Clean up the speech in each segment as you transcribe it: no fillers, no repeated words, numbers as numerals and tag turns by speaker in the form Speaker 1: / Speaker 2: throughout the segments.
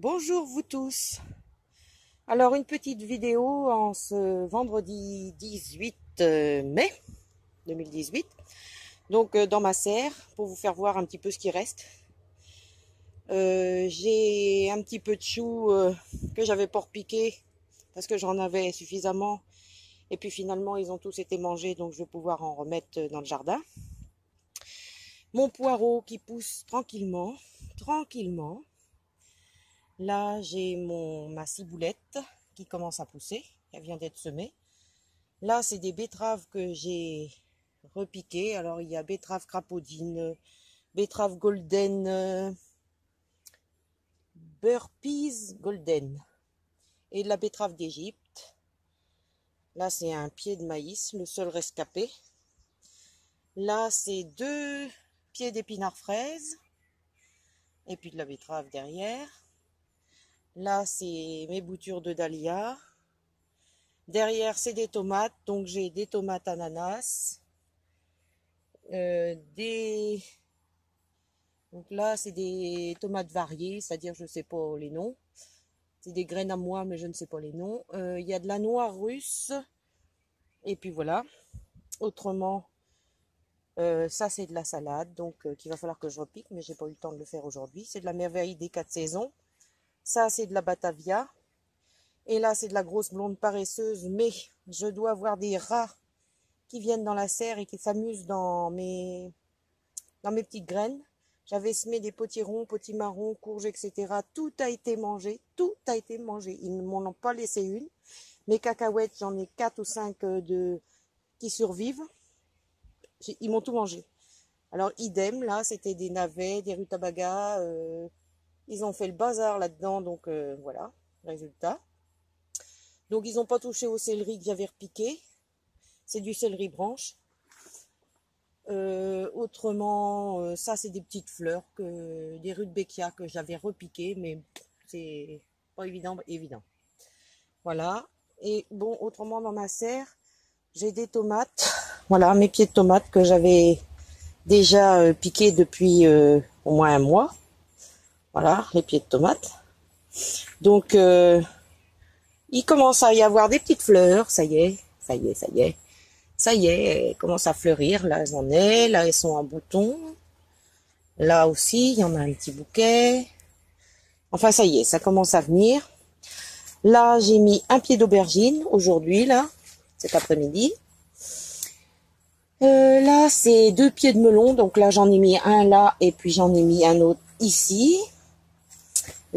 Speaker 1: Bonjour vous tous. Alors une petite vidéo en ce vendredi 18 mai 2018. Donc dans ma serre pour vous faire voir un petit peu ce qui reste. J'ai un petit peu de choux que j'avais pas repiqué parce que j'en avais suffisamment. Et puis finalement ils ont tous été mangés, donc je vais pouvoir en remettre dans le jardin. Mon poireau qui pousse tranquillement. Là, j'ai ma ciboulette qui commence à pousser. Elle vient d'être semée. Là, c'est des betteraves que j'ai repiquées. Alors, il y a betterave crapaudine, betterave golden, burpees golden et de la betterave d'Égypte. Là, c'est un pied de maïs, le seul rescapé. Là, c'est 2 pieds d'épinards fraises et puis de la betterave derrière. Là, c'est mes boutures de dahlia. Derrière, c'est des tomates. Donc, j'ai des tomates ananas. Donc là, c'est des tomates variées, c'est-à-dire je ne sais pas les noms. C'est des graines à moi, mais je ne sais pas les noms. Il y a de la noix russe. Et puis voilà. Autrement, ça, c'est de la salade. Donc, qu'il va falloir que je repique, mais j'ai pas eu le temps de le faire aujourd'hui. C'est de la merveille des 4 saisons. Ça, c'est de la batavia. Et là, c'est de la grosse blonde paresseuse, mais je dois avoir des rats qui viennent dans la serre et qui s'amusent dans mes petites graines. J'avais semé des potirons, potimarrons, courges, etc. Tout a été mangé, Ils ne m'en ont pas laissé une. Mes cacahuètes, j'en ai 4 ou 5 qui survivent. Ils m'ont tout mangé. Alors, idem, là, c'était des navets, des rutabagas. Ils ont fait le bazar là-dedans, donc voilà, résultat. Donc, ils n'ont pas touché au céleri que j'avais repiqué. C'est du céleri branche. Autrement, ça, c'est des petites fleurs, des rudbeckia que j'avais repiquées, mais c'est pas évident. Voilà. Et bon, autrement, dans ma serre, j'ai des tomates. Voilà, mes pieds de tomates que j'avais déjà piqués depuis au moins un mois. Voilà, les pieds de tomates. Donc, il commence à y avoir des petites fleurs. Ça y est. Elles commencent à fleurir. Là, j'en ai. Là, elles sont en bouton. Là aussi, il y en a un petit bouquet. Enfin, ça y est, ça commence à venir. Là, j'ai mis un pied d'aubergine aujourd'hui, là, cet après-midi. Là, c'est 2 pieds de melon. Donc là, j'en ai mis un là et puis j'en ai mis un autre ici.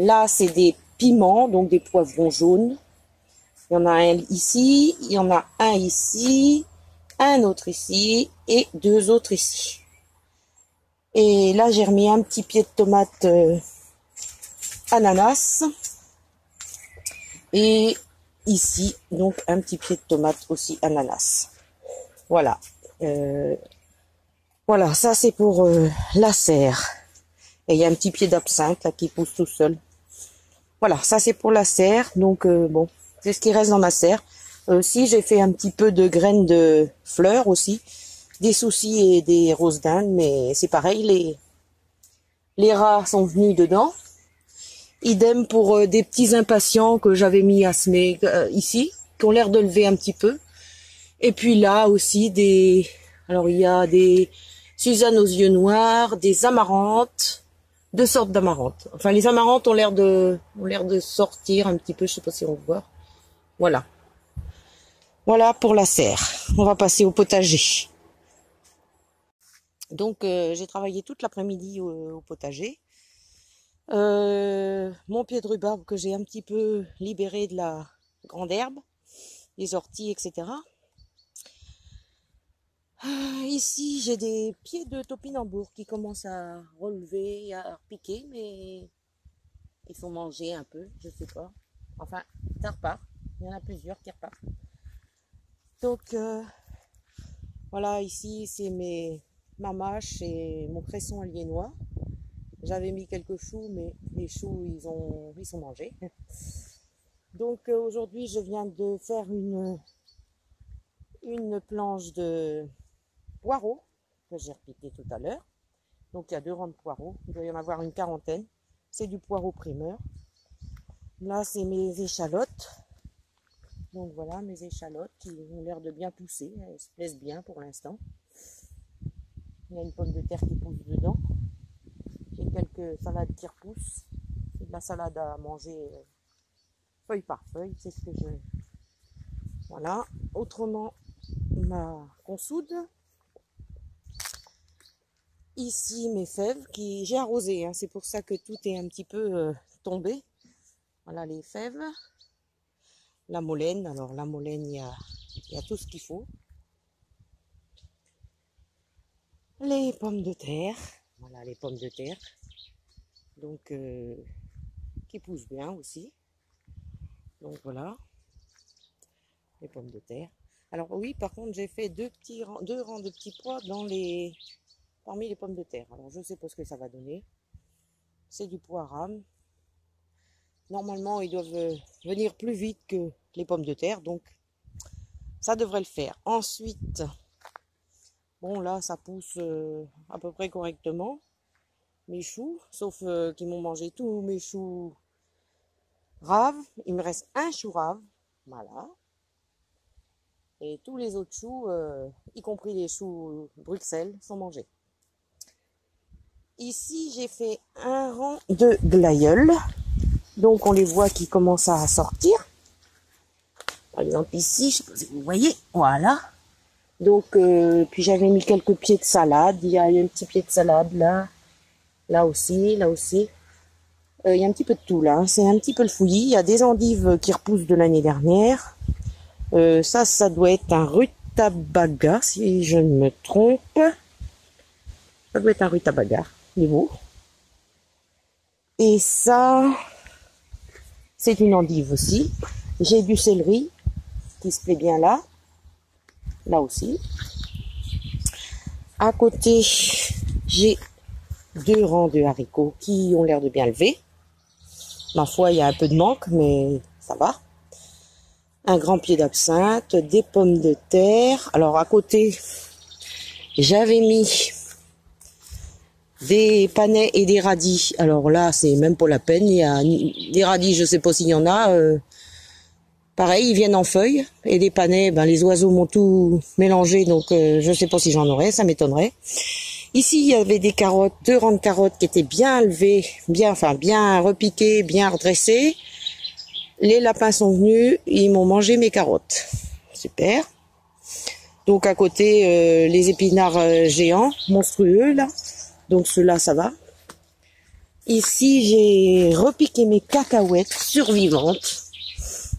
Speaker 1: Là, c'est des piments, donc des poivrons jaunes. Il y en a un ici, il y en a un ici, un autre ici et 2 autres ici. Et là, j'ai remis un petit pied de tomate ananas. Et ici, donc, un petit pied de tomate aussi ananas. Voilà. Voilà, ça c'est pour la serre. Et il y a un petit pied d'absinthe là qui pousse tout seul. Voilà, ça c'est pour la serre. Donc, bon, c'est ce qui reste dans ma serre. Si j'ai fait un petit peu de graines de fleurs aussi. Des soucis et des roses d'Inde, mais c'est pareil, les rats sont venus dedans. Idem pour des petits impatients que j'avais mis à semer ici, qui ont l'air de lever un petit peu. Et puis là aussi alors il y a des Suzanne aux yeux noirs, des amarantes, 2 sortes d'amarantes. Enfin les amarantes ont l'air de sortir un petit peu, je sais pas si on voit. Voilà. Voilà pour la serre. On va passer au potager. Donc j'ai travaillé toute l'après-midi au potager. Mon pied de rhubarbe que j'ai un petit peu libéré de la grande herbe, les orties, etc. Ici, j'ai des pieds de topinambour qui commencent à relever, à piquer, mais ils sont mangés un peu, je sais pas. Enfin, ça repart. Il y en a plusieurs qui repartent. Donc, voilà, ici, c'est ma mâche et mon cresson aliénois. J'avais mis quelques choux, mais les choux, ils sont mangés. Donc aujourd'hui, je viens de faire une planche de poireaux que j'ai repiqué tout à l'heure. Donc il y a 2 rangs de poireaux. Il doit y en avoir une quarantaine. C'est du poireau primeur. Là, c'est mes échalotes. Donc voilà, mes échalotes qui ont l'air de bien pousser. Elles se plaisent bien pour l'instant. Il y a une pomme de terre qui pousse dedans. J'ai quelques salades qui repoussent. C'est de la salade à manger feuille par feuille. C'est ce que je... Voilà. Autrement, ma consoude. Ici, mes fèves qui j'ai arrosé. Hein. C'est pour ça que tout est un petit peu tombé. Voilà les fèves. La molène. Alors la molène, il y a tout ce qu'il faut. Les pommes de terre. Voilà les pommes de terre. Donc, qui poussent bien aussi. Donc voilà. Les pommes de terre. Alors oui, par contre, j'ai fait deux rangs de petits pois parmi les pommes de terre. Alors je sais pas ce que ça va donner. C'est du pois rame. Normalement, ils doivent venir plus vite que les pommes de terre, donc ça devrait le faire. Ensuite, bon là, ça pousse à peu près correctement. Mes choux, sauf qu'ils m'ont mangé tous mes choux raves. Il me reste un chou rave, voilà. Et tous les autres choux, y compris les choux Bruxelles, sont mangés. Ici, j'ai fait un rang de glaïeuls. Donc, on les voit qui commencent à sortir. Par exemple, ici, je sais pas si vous voyez, voilà. Donc, puis j'avais mis quelques pieds de salade. Il y a un petit pied de salade là. Là aussi, là aussi. Il y a un petit peu de tout là. C'est un petit peu le fouillis. Il y a des endives qui repoussent de l'année dernière. Ça doit être un rutabaga, si je ne me trompe. Ça doit être un rutabaga. Il est beau. Et ça, c'est une endive aussi. J'ai du céleri qui se plaît bien là. Là aussi. À côté, j'ai 2 rangs de haricots qui ont l'air de bien lever. Ma foi, il y a un peu de manque, mais ça va. Un grand pied d'absinthe, des pommes de terre. Alors à côté, j'avais mis des panais et des radis. Alors là, c'est même pas la peine. Il y a des radis, je sais pas s'il y en a. Pareil, ils viennent en feuilles. Et des panais, ben, les oiseaux m'ont tout mélangé, donc je sais pas si j'en aurais, ça m'étonnerait. Ici, il y avait des carottes, 2 rangs de carottes qui étaient bien levées, bien repiquées, bien redressées. Les lapins sont venus, ils m'ont mangé mes carottes. Super. Donc à côté, les épinards géants, monstrueux là. Donc ceux-là, ça va. Ici, j'ai repiqué mes cacahuètes survivantes.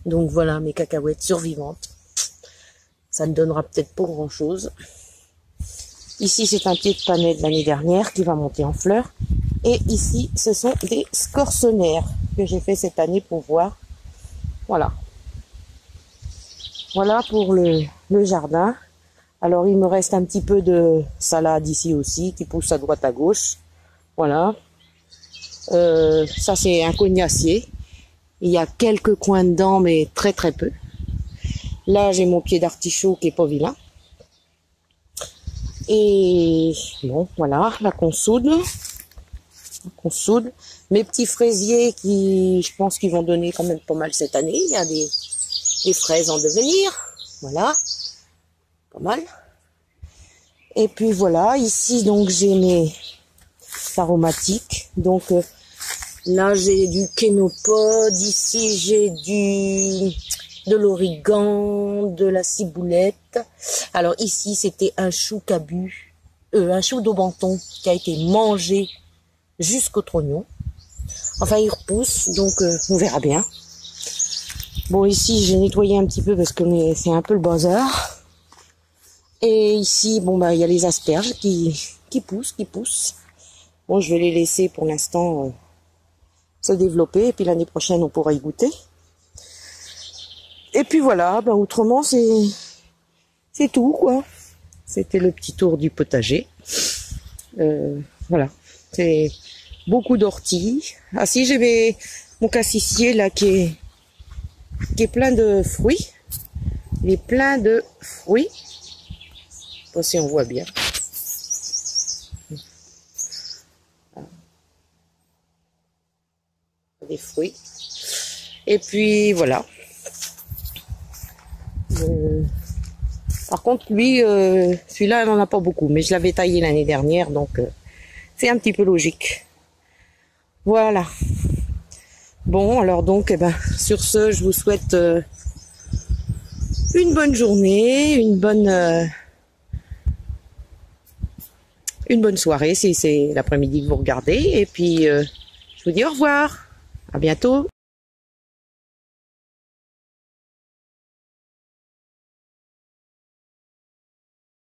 Speaker 1: Donc voilà, mes cacahuètes survivantes. Ça ne donnera peut-être pas grand-chose. Ici, c'est un pied de panais de l'année dernière qui va monter en fleurs. Et ici, ce sont des scorsonnaires que j'ai fait cette année pour voir. Voilà. Voilà pour le jardin. Alors, il me reste un petit peu de salade ici aussi, qui pousse à droite à gauche. Voilà. Ça, c'est un cognacier. Il y a quelques coins dedans, mais très très peu. Là, j'ai mon pied d'artichaut qui est pas vilain. Et bon, voilà, la consoude. Mes petits fraisiers qui, je pense qu'ils vont donner quand même pas mal cette année. Il y a des fraises en devenir. Voilà. Pas mal. Et puis voilà, ici, donc, j'ai mes aromatiques. Donc, là, j'ai du kénopode. Ici, j'ai de l'origan, de la ciboulette. Alors, ici, c'était un chou cabu, un chou d'aubenton qui a été mangé jusqu'au trognon. Enfin, il repousse, donc on verra bien. Bon, ici, j'ai nettoyé un petit peu parce que c'est un peu le bazar. Et ici, bon, bah, il y a les asperges qui poussent. Bon, je vais les laisser pour l'instant se développer. Et puis l'année prochaine, on pourra y goûter. Et puis voilà, bah, autrement, c'est tout, quoi. C'était le petit tour du potager. Voilà. C'est beaucoup d'orties. Ah si, j'ai mon cassissier là qui est plein de fruits. Il est plein de fruits. Je sais pas si on voit bien. Des fruits. Et puis voilà. Par contre, lui, celui-là, il n'en a pas beaucoup. Mais je l'avais taillé l'année dernière, donc c'est un petit peu logique. Voilà. Bon, alors donc, eh ben, sur ce, je vous souhaite une bonne journée, une bonne soirée si c'est l'après-midi que vous regardez. Et puis, je vous dis au revoir. À bientôt.